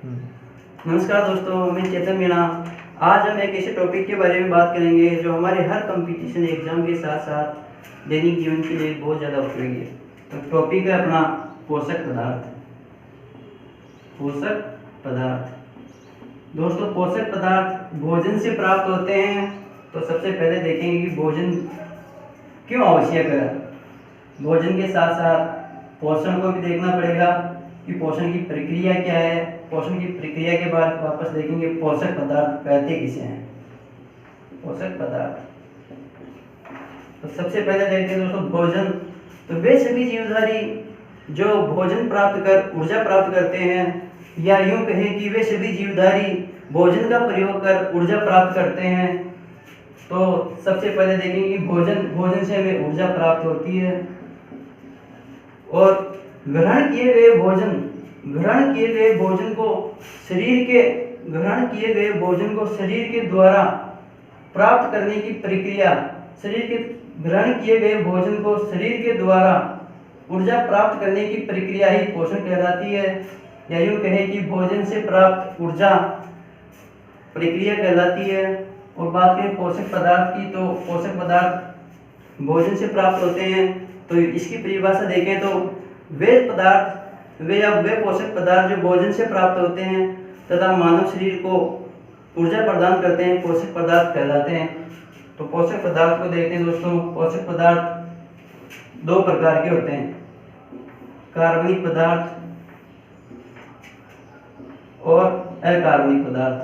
नमस्कार दोस्तों, मैं चेतन मीणा। आज हम एक ऐसे टॉपिक के बारे में बात करेंगे जो हमारे हर कंपटीशन एग्जाम के साथ साथ दैनिक जीवन के लिए बहुत ज़्यादा उपयोगी है। तो टॉपिक है अपना पोषक पदार्थ। पोषक पदार्थ दोस्तों, पोषक पदार्थ भोजन से प्राप्त होते हैं। तो सबसे पहले देखेंगे कि भोजन क्यों आवश्यक है। भोजन के साथ साथ पोषण को भी देखना पड़ेगा कि पोषण की प्रक्रिया क्या है। पोषण की प्रक्रिया के बाद वापस देखेंगे पोषक पदार्थ कहते किसे हैं। पोषक पदार्थ तो सबसे पहले देखते हैं दोस्तों भोजन। तो वे सभी जीवधारी जो भोजन प्राप्त कर ऊर्जा प्राप्त करते हैं, या यूं कहें कि वे सभी जीवधारी भोजन का प्रयोग कर ऊर्जा प्राप्त करते हैं। तो सबसे पहले देखेंगे कि भोजन से हमें ऊर्जा प्राप्त होती है। और ग्रहण किए गए भोजन को शरीर के द्वारा प्राप्त करने की प्रक्रिया, ग्रहण किए गए भोजन को शरीर के द्वारा ऊर्जा प्राप्त करने की प्रक्रिया ही पोषण कहलाती है, या यूं कहें कि भोजन से प्राप्त ऊर्जा प्रक्रिया कहलाती है। और बात करें पोषक पदार्थ की, तो पोषक पदार्थ भोजन से प्राप्त होते हैं। तो इसकी परिभाषा देखें तो वे पोषक पदार्थ जो भोजन से प्राप्त होते हैं तथा मानव शरीर को ऊर्जा प्रदान करते हैं, पोषक पदार्थ कहलाते हैं। तो पोषक पदार्थ को देखते हैं दोस्तों। पोषक पदार्थ दो प्रकार के होते हैं, कार्बनिक पदार्थ और अकार्बनिक पदार्थ,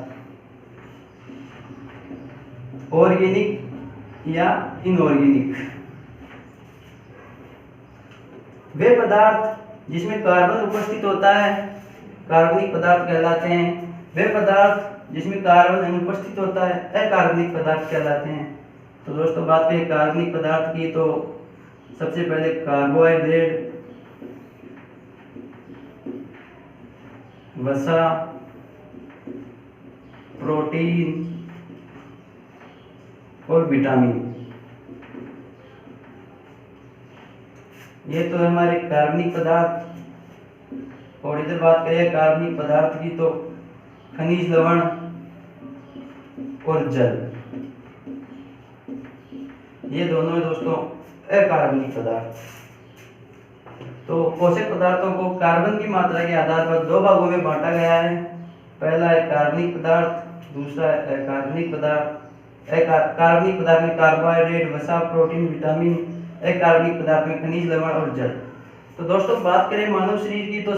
ऑर्गेनिक या इनऑर्गेनिक। वे पदार्थ जिसमें कार्बन उपस्थित होता है कार्बनिक पदार्थ कहलाते हैं। वे पदार्थ जिसमें कार्बन अनुपस्थित होता है अकार्बनिक पदार्थ कहलाते हैं। तो दोस्तों बात करें कार्बनिक पदार्थ की, तो सबसे पहले कार्बोहाइड्रेट, वसा, प्रोटीन और विटामिन, ये तो हमारे कार्बनिक पदार्थ। और इधर बात करें कार्बनिक पदार्थ की, तो खनिज लवण और जल, ये दोनों है दोस्तों अकार्बनिक पदार्थ। तो पोषक पदार्थों को कार्बन की मात्रा के आधार पर दो भागों में बांटा गया है। पहला है कार्बनिक पदार्थ, दूसरा है अकार्बनिक पदार्थ। कार्बनिक पदार्थ में कार्बोहाइड्रेट, वसा, प्रोटीन, विटामिन। अकार्बनिक पदार्थ में खनिज लवण और जल। तो दोस्तों बात करें मानव शरीर की, तो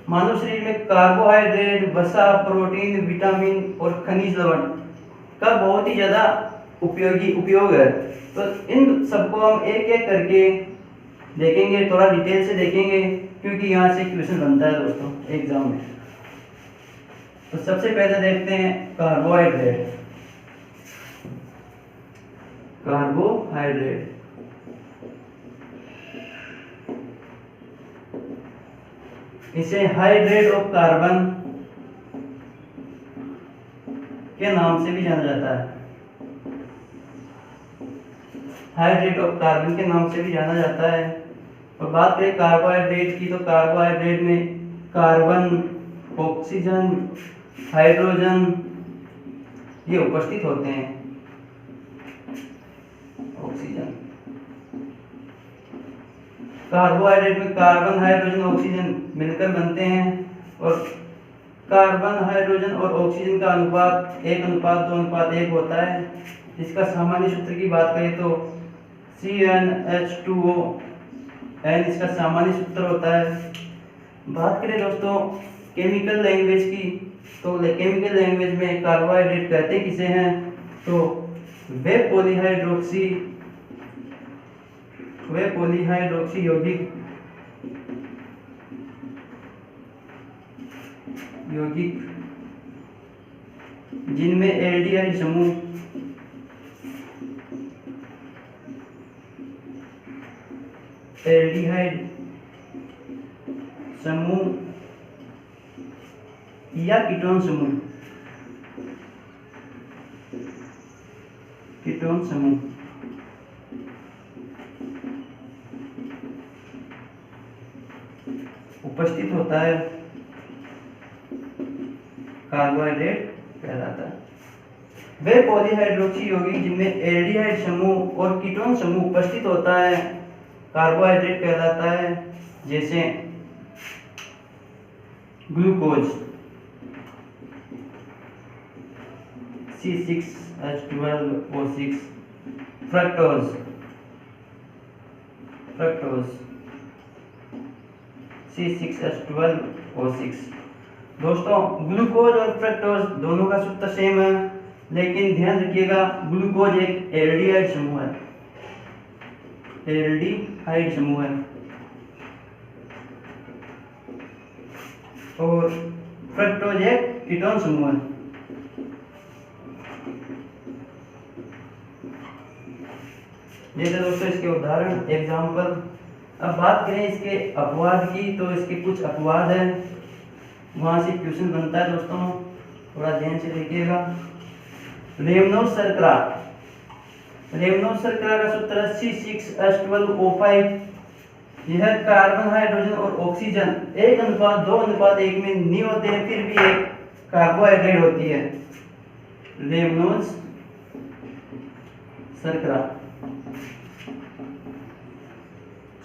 मानव शरीर में कार्बोहाइड्रेट, वसा, प्रोटीन, विटामिन और खनिज लवण का बहुत ही ज्यादा उपयोग है। तो इन सबको हम एक एक करके देखेंगे, थोड़ा डिटेल से देखेंगे, क्योंकि यहाँ से क्वेश्चन बनता है दोस्तों एग्जाम में। तो सबसे पहले देखते हैं कार्बोहाइड्रेट। इसे हाइड्रेट ऑफ कार्बन के नाम से भी जाना जाता है। हाइड्रेट ऑफ कार्बन के नाम से भी जाना जाता है। और बात करें कार्बोहाइड्रेट की, तो कार्बोहाइड्रेट में कार्बन, ऑक्सीजन, हाइड्रोजन ये उपस्थित होते हैं। ऑक्सीजन, कार्बोहाइड्रेट में कार्बन, हाइड्रोजन, ऑक्सीजन मिलकर बनते हैं। और कार्बन, हाइड्रोजन और ऑक्सीजन का अनुपात 1:2:1 होता है। इसका सामान्य सूत्र की बात करें तो CnH2O N इसका सामान्य सूत्र होता है। बात करें दोस्तों केमिकल लैंग्वेज की, तो केमिकल लैंग्वेज में कार्बोहाइड्रेट कहते किसे हैं, तो वे पॉलीहाइड्रोक्सी यौगिक जिनमें एल्डिहाइड समूह या कीटोन समूह उपस्थित होता है। कार्बोहाइड्रेट कहलाता है। वे पॉलीहाइड्रोक्सी यौगिक जिनमें एल्डिहाइड समूह और कीटोन समूह उपस्थित होता है कार्बोहाइड्रेट कहलाता है, जैसे ग्लूकोज C6H12O6, फ्रक्टोज C6H12O6। दोस्तों ग्लूकोज और फ्रक्टोज दोनों का सूत्र सेम है, लेकिन ध्यान रखिएगा ग्लूकोज एक एल्डिहाइड समूह है, एल्डिहाइड समूह है, और फ्रक्टोज एक कीटोन समूह है। ये थे दोस्तों इसके उदाहरण एग्जाम्पल। अब बात करें इसके अपवाद की, तो इसके कुछ अपवाद हैं, वहां से क्वेश्चन बनता है दोस्तों, थोड़ा ध्यान से देखिएगा। रेमनोज शर्करा, रेमनोज शर्करा का सूत्र C6H12O5। यह कार्बन, हाइड्रोजन और ऑक्सीजन 1:2:1 में नहीं होते हैं, फिर भी एक कार्बोहाइड्रेट होती है, रेमनोज शर्करा।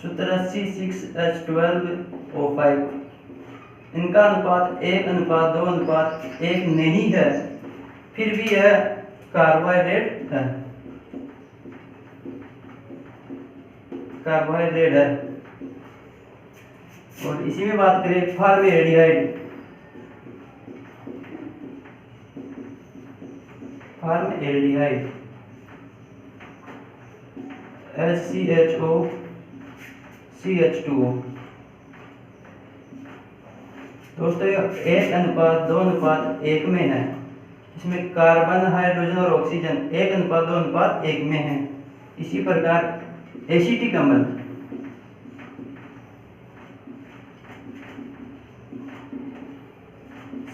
सूत्र C6H12O5। इनका अनुपात 1:2:1 नहीं है, फिर भी यह कार्बोहाइड्रेट है, कार्बोहाइड्रेट है। और इसी में बात करें फॉर्मएल्डिहाइड, फॉर्मएल्डिहाइड HCHOCH2O। दोस्तों ये 1:2:1 में है, इसमें कार्बन, हाइड्रोजन और ऑक्सीजन 1:2:1 में है। इसी प्रकार एसिटिक अम्ल,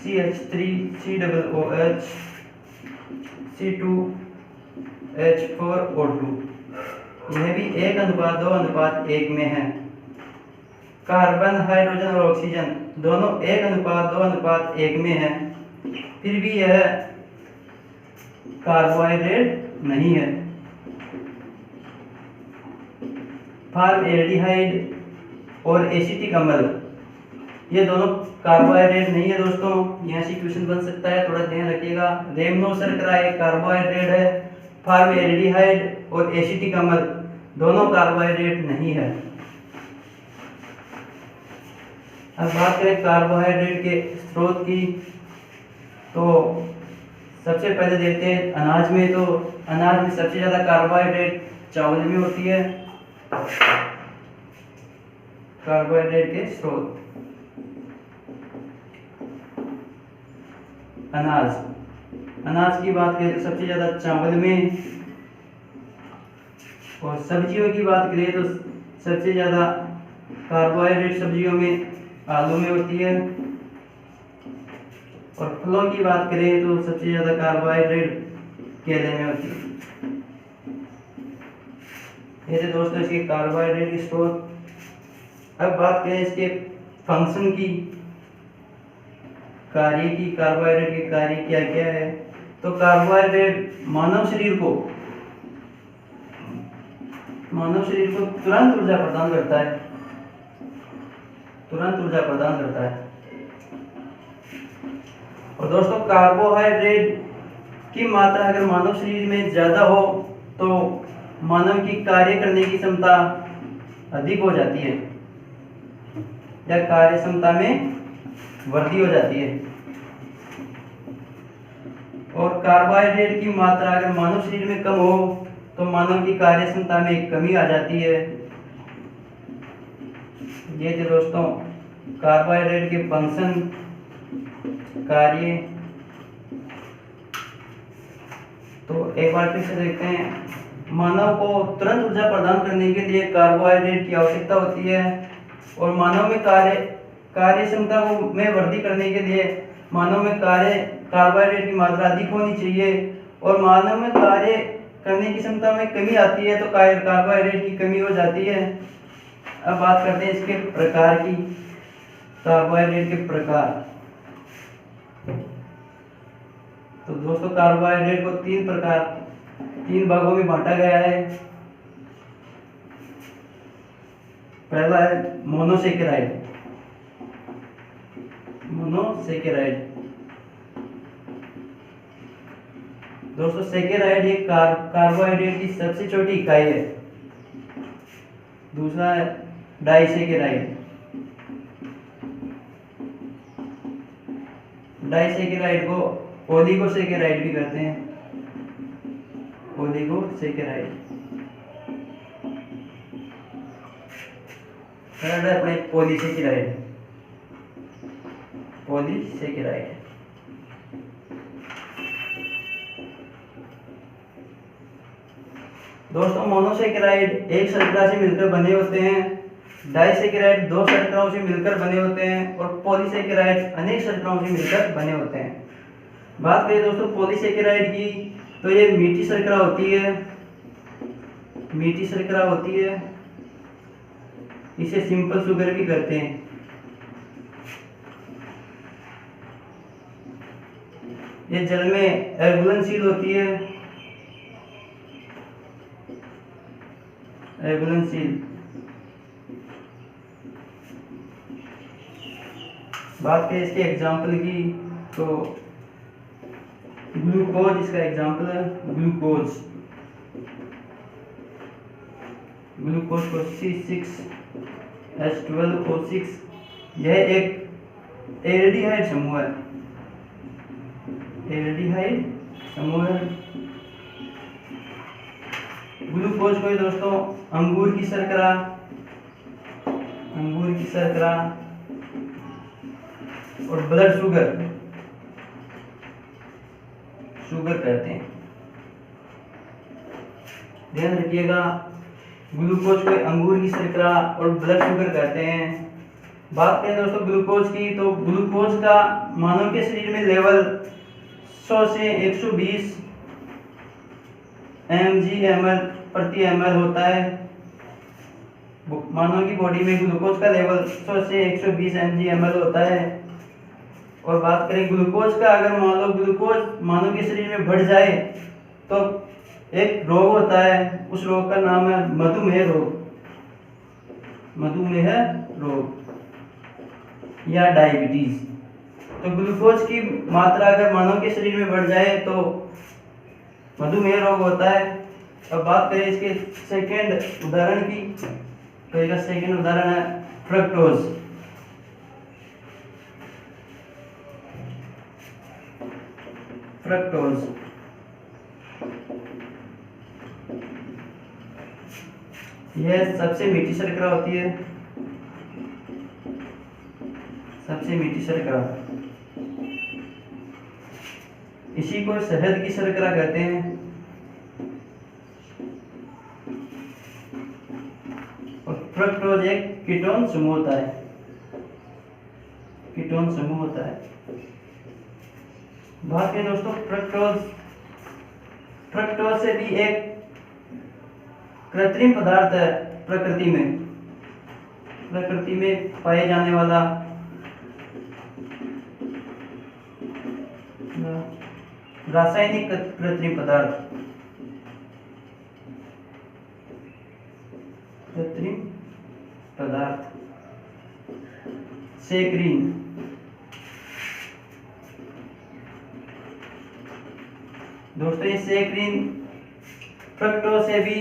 CH3COOH C2H4O2, यह भी 1:2:1 में है। कार्बन, हाइड्रोजन और ऑक्सीजन दोनों 1:2:1 में है, फिर भी यह कार्बोहाइड्रेट नहीं है। फॉर्मएल्डिहाइड और एसिटिक अम्ल ये दोनों कार्बोहाइड्रेट नहीं है दोस्तों, यहाँ से क्वेश्चन बन सकता है, थोड़ा ध्यान रखिएगा। रेमनोज शर्करा एक कार्बोहाइड्रेट है, फॉर्मएल्डिहाइड और एसिटिक अम्ल दोनों कार्बोहाइड्रेट नहीं है। अब बात करें कार्बोहाइड्रेट के स्रोत की, तो सबसे पहले देखते हैं अनाज में। तो अनाज में सबसे ज़्यादा कार्बोहाइड्रेट चावल में होती है। कार्बोहाइड्रेट के स्रोत अनाज, अनाज की बात करें तो सबसे ज़्यादा चावल में, और सब्जियों की बात करें तो सबसे ज़्यादा कार्बोहाइड्रेट सब्जियों में आलू में होती है, और फलों की बात करें तो सबसे ज़्यादा कार्बोहाइड्रेट केले में होती है। ये थे दोस्तों इसके कार्बोहाइड्रेट के स्रोत। अब बात करें इसके फंक्शन की, कार्य की, कार्बोहाइड्रेट के कार्य क्या क्या है। तो कार्बोहाइड्रेट मानव शरीर को तुरंत ऊर्जा प्रदान करता है, तुरंत ऊर्जा प्रदान करता है। और दोस्तों कार्बोहाइड्रेट की मात्रा अगर मानव शरीर में ज्यादा हो तो मानव की कार्य करने की क्षमता अधिक हो जाती है, या कार्य क्षमता में वृद्धि हो जाती है। और कार्बोहाइड्रेट की मात्रा अगर मानव शरीर में कम हो तो मानव की कार्य क्षमता में कमी आ जाती है। ये थे दोस्तों कार्बोहाइड्रेट के फंक्शन, कार्य। तो एक बार फिर से देखते हैं, मानव को तुरंत ऊर्जा प्रदान करने के लिए कार्बोहाइड्रेट की आवश्यकता होती है, और मानव में कार्य क्षमता में वृद्धि करने के लिए मानव में कार्बोहाइड्रेट की मात्रा अधिक होनी चाहिए, और मानव में कार्य करने की क्षमता में कमी आती है तो कार्बोहाइड्रेट की कमी हो जाती है। अब बात करते हैं इसके प्रकार की, कार्बोहाइड्रेट के प्रकार। तो दोस्तों कार्बोहाइड्रेट को तीन भागों में बांटा गया है। पहला है मोनोसेकेराइड। दोस्तों सेकेराइड एक कार्बोहाइड्रेट की सबसे छोटी इकाई है। दूसरा है डाइसेकेराइड। डाइसेकेराइड को ओलिगोसेकेराइड भी कहते हैं। ओलिगोसेकेराइड। थर्ड है अपने पॉलीसेकेराइड। दोस्तों मोनोसेकेराइड एक शर्करा से मिलकर बने होते हैं, डाइसेकेराइड दो शर्कराओं से मिलकर बने होते हैं और पॉलीसेकेराइड अनेक शर्कराओं से मिलकर बने होते हैं। बात करें दोस्तों पॉलीसेकेराइड की, तो ये मीठी शर्करा होती है। इसे सिंपल शुगर भी कहते हैं। ये जल में घुलनशील होती है। बात करें इसके एग्जाम्पल की, तो ग्लूकोज इसका एग्जाम्पल है। ग्लूकोज को C6H12O6, यह एक एल्डिहाइड समूह है। ग्लूकोज को दोस्तों अंगूर की शर्करा और ब्लड शुगर कहते हैं। ध्यान रखिएगा, ग्लूकोज को अंगूर की शर्करा और ब्लड शुगर कहते हैं। बात करें दोस्तों ग्लूकोज की, तो ग्लूकोज का मानव के शरीर में लेवल 100 से 120 mg/ml प्रति ml होता है। मानव की बॉडी में ग्लूकोज का लेवल 100 से 120 mg/ml होता है। और बात करें ग्लूकोज का, अगर मान लो ग्लूकोज मानव के शरीर में बढ़ जाए तो एक रोग होता है, उस रोग का नाम है मधुमेह रोग या डायबिटीज। तो ग्लूकोज की मात्रा अगर मानव के शरीर में बढ़ जाए तो मधुमेह रोग होता है। अब बात करें इसके सेकंड उदाहरण की, तो इसका सेकंड उदाहरण है फ्रक्टोज। यह सबसे मीठी शर्करा होती है। इसी को शहद की शर्करा कहते हैं। और फ्रक्टोज एक कीटोन समूह होता है। बात करें दोस्तों फ्रक्टोज से भी एक कृत्रिम पदार्थ है। प्रकृति में पाए जाने वाला रासायनिक कृत्रिम पदार्थ सेक्रीन। दोस्तों ये सेक्रीन फ्रक्टोज से भी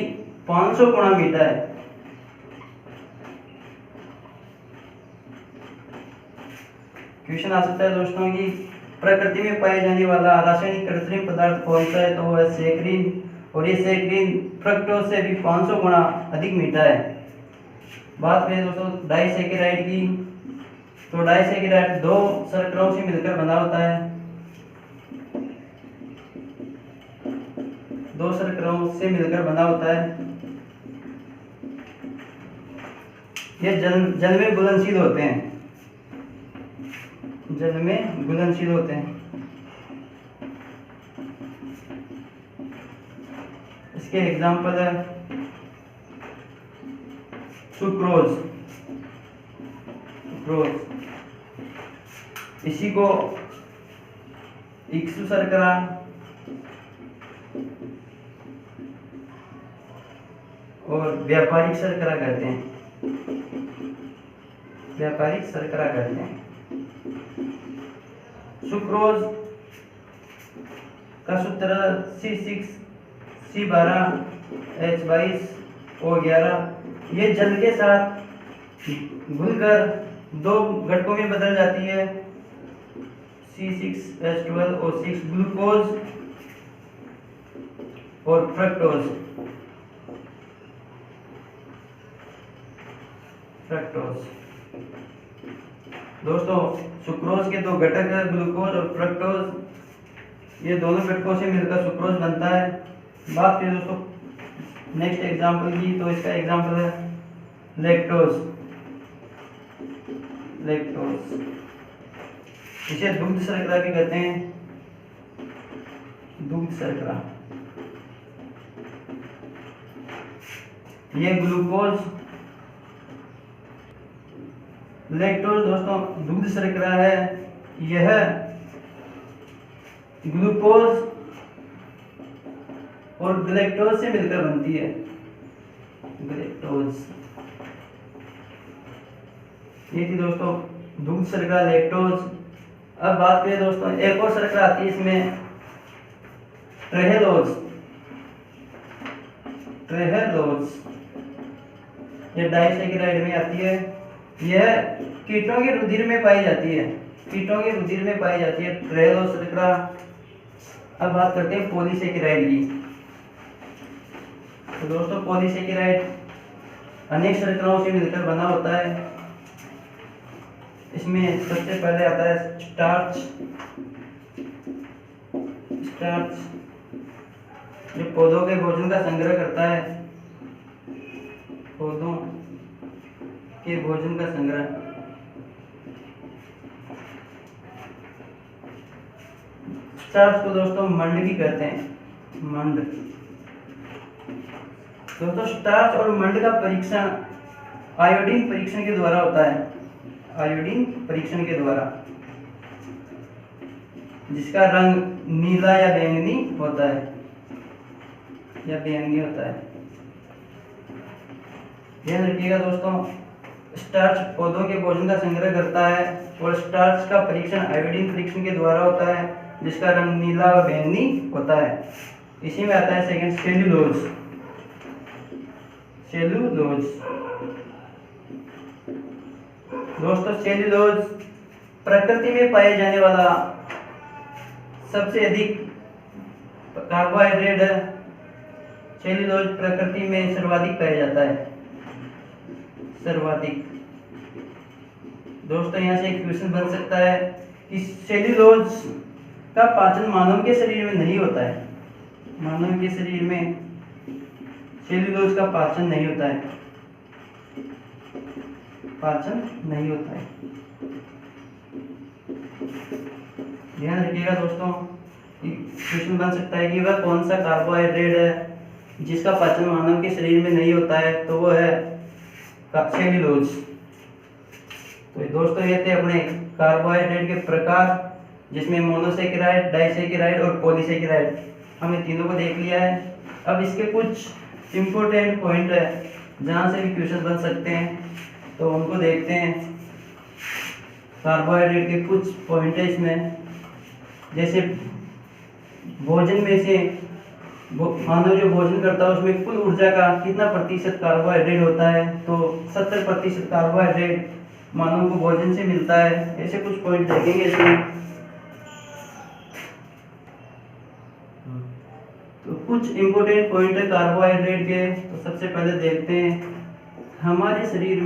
500 गुना मीठा है। क्वेश्चन आ सकता है दोस्तों कि प्रकृति में पाए जाने वाला रासायनिक कृत्रिम पदार्थ कौन सा है, तो वो है सेक्रीन। और ये सेक्रीन फ्रक्टोज से भी 500 गुना अधिक मीठा है। बात करें दोस्तों डाइसेकेराइड की, तो डाइसेकेराइड दो शर्कराओं से मिलकर बना होता है। ये जल में घुलनशील होते हैं। इसके एग्जाम्पल है सुक्रोज। इसी को इक्सु शर्करा और व्यापारिक शर्करा कहते हैं, व्यापारिक शर्करा कहते हैं। सुक्रोज का सूत्र C6 C12 H22 O11, ये जल के साथ घुलकर दो घटकों में बदल जाती है, C6H12 O6, ग्लूकोज और फ्रक्टोज। दोस्तों सुक्रोज के दो घटक है, ग्लूकोज और फ्रक्टोज। ये दोनों घटकों से मिलकर सुक्रोज बनता है। बात करें दोस्तों नेक्स्ट एग्जांपल की, तो इसका एग्जांपल है लैक्टोज। लैक्टोज इसे दुग्ध शर्करा भी कहते हैं, दुग्ध शर्करा। ये ग्लूकोज, लैक्टोज दोस्तों दुग्ध शर्करा है। यह ग्लूकोज और ग्लैक्टोज से मिलकर बनती है, ग्लैक्टोज। ये थी दोस्तों दुग्ध शर्करा, लैक्टोज। अब बात करें दोस्तों एक और शर्करा आती है इसमें, ट्रेहेलोज। ट्रेहेलोज ये डाइसैकेराइड में आती है। यह कीटों के रुधिर में पाई जाती है, कीटों के रुधिर में पाई जाती है ट्रेहेलोज शर्करा। अब बात करते हैं पॉलीसेकेराइड की। तो दोस्तों पॉलीसेकेराइड अनेक शर्कराओं से मिलकर बना होता है। इसमें सबसे पहले आता है स्टार्च। स्टार्च जो पौधों के भोजन का संग्रह करता है, पौधों के भोजन का संग्रह। स्टार्च को दोस्तों मंड भी कहते हैं, मंड। दोस्तों स्टार्च और मंड का परीक्षण आयोडीन परीक्षण के द्वारा होता है, आयोडीन परीक्षण के द्वारा, जिसका रंग नीला या बैंगनी होता है, या बैंगनी होता है। ध्यान रखिएगा दोस्तों, स्टार्च पौधों के भोजन का संग्रह करता है और स्टार्च का परीक्षण आयोडीन परीक्षण के द्वारा होता है, जिसका रंग नीला और बैंगनी होता है। इसी में आता है सेकंड सेल्यूलोज। सेल्यूलोज दोस्तों, सेल्यूलोज प्रकृति में पाए जाने वाला सबसे अधिक कार्बोहाइड्रेट है। सेल्यूलोज प्रकृति में सर्वाधिक पाया जाता है, सर्वाधिक। दोस्तों यहाँ से एक क्वेश्चन बन सकता है कि सेल्यूलोज का पाचन मानव के शरीर में नहीं होता है, मानव के शरीर में सेल्यूलोज का पाचन नहीं होता है, पाचन नहीं होता है। ध्यान रखिएगा दोस्तों, क्वेश्चन बन सकता है कि वह कौन सा कार्बोहाइड्रेट है जिसका पाचन मानव के शरीर में नहीं होता है, तो वो है सेल्यूलोज। तो दोस्तों ये थे अपने कार्बोहाइड्रेट के प्रकार, जिसमें मोनोसेकेराइड, डाइसेकेराइड और पॉलीसेकेराइड। हमने तीनों को देख लिया है। अब इसके कुछ इम्पोर्टेंट पॉइंट है जहाँ से भी क्वेश्चन बन सकते हैं, तो उनको देखते हैं। कार्बोहाइड्रेट के कुछ पॉइंट है इसमें, जैसे भोजन में से मानव जो भोजन करता है उसमें कुल ऊर्जा का कितना प्रतिशत कार्बोहाइड्रेट होता है, तो 70% कार्बोहाइड्रेट मानव को भोजन से मिलता है। ऐसे कुछ पॉइंट देखेंगे इसमें। तो कुछ इंपॉर्टेंट पॉइंट है कार्बोहाइड्रेट के। तो सबसे पहले देखते हैं हमारे शरीर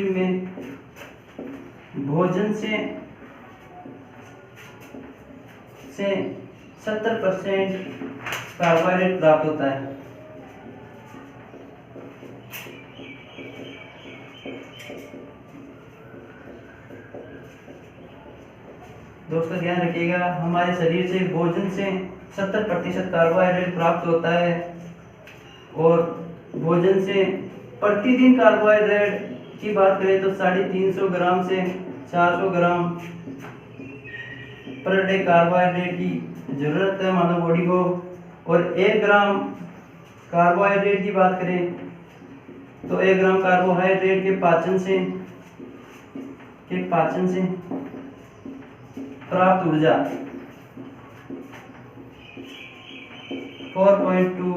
में भोजन से 70% कार्बोहाइड्रेट प्राप्त होता है। दोस्तों ध्यान रखिएगा, हमारे शरीर से भोजन से 70% कार्बोहाइड्रेट प्राप्त होता है। और भोजन से प्रतिदिन कार्बोहाइड्रेट की बात करें तो 350 ग्राम से 400 ग्राम पर डे कार्बोहाइड्रेट की ज़रूरत है मानव बॉडी को। और 1 ग्राम कार्बोहाइड्रेट की बात करें तो 1 ग्राम कार्बोहाइड्रेट के पाचन से प्राप्त ऊर्जा 4.2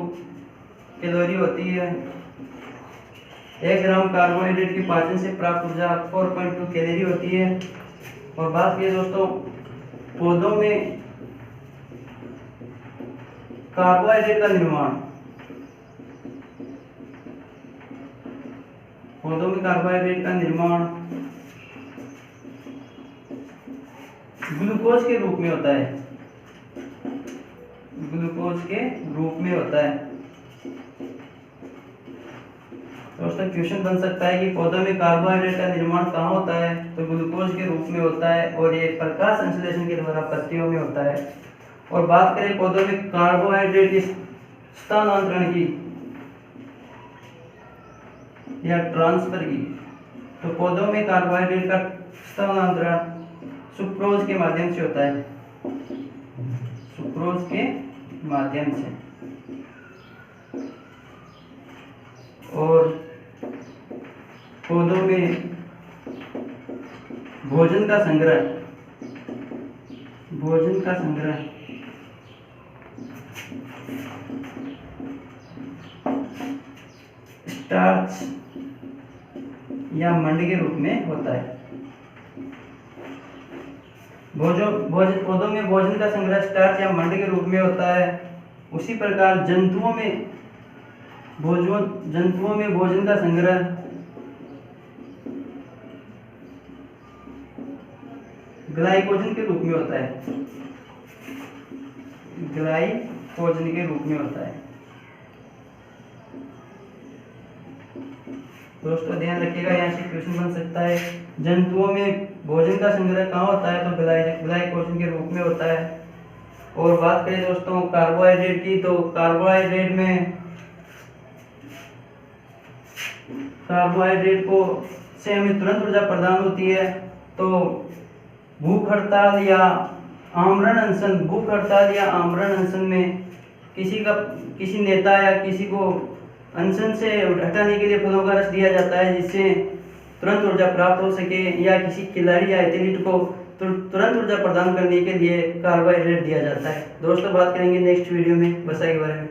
कैलोरी होती है। 1 ग्राम कार्बोहाइड्रेट के पाचन से प्राप्त ऊर्जा 4.2 कैलोरी होती है। और बात करें दोस्तों पौधों में कार्बोहाइड्रेट का निर्माण, ग्लूकोज के रूप में होता है। दोस्तों क्वेश्चन बन सकता है कि पौधों में कार्बोहाइड्रेट का निर्माण कहाँ होता है, तो ग्लूकोज के रूप में होता है और ये प्रकाश संश्लेषण के द्वारा पत्तियों में होता है। और बात करें पौधों में कार्बोहाइड्रेट के स्थानांतरण की या ट्रांसफर की, तो पौधों में कार्बोहाइड्रेट का स्थानांतरण सुक्रोज के माध्यम से होता है। और पौधों में भोजन का संग्रह स्टार्च या मंड के रूप में होता है। पौधों में भोजन का संग्रह स्टार्च या मंड के रूप में होता है। उसी प्रकार जंतुओं में भोजन का संग्रह ग्लाइकोजन के रूप में होता है। दोस्तों ध्यान रखिएगा, यहाँ से क्वेश्चन बन सकता है जंतुओं में भोजन का संग्रह कहाँ होता है, तो ग्लाइकोजन के रूप में होता है। और बात करें दोस्तों कार्बोहाइड्रेट की, तो कार्बोहाइड्रेट को से हमें तुरंत ऊर्जा प्रदान होती है। तो भूख हड़ताल या आमरण अनशन में किसी नेता या किसी को अनशन से हटाने के लिए फलों का रस दिया जाता है, जिससे तुरंत ऊर्जा प्राप्त हो सके, या किसी खिलाड़ी या एथलीट को तुरंत ऊर्जा प्रदान करने के लिए कार्बोहाइड्रेट दिया जाता है। दोस्तों बात करेंगे नेक्स्ट वीडियो में वसा के बारे में।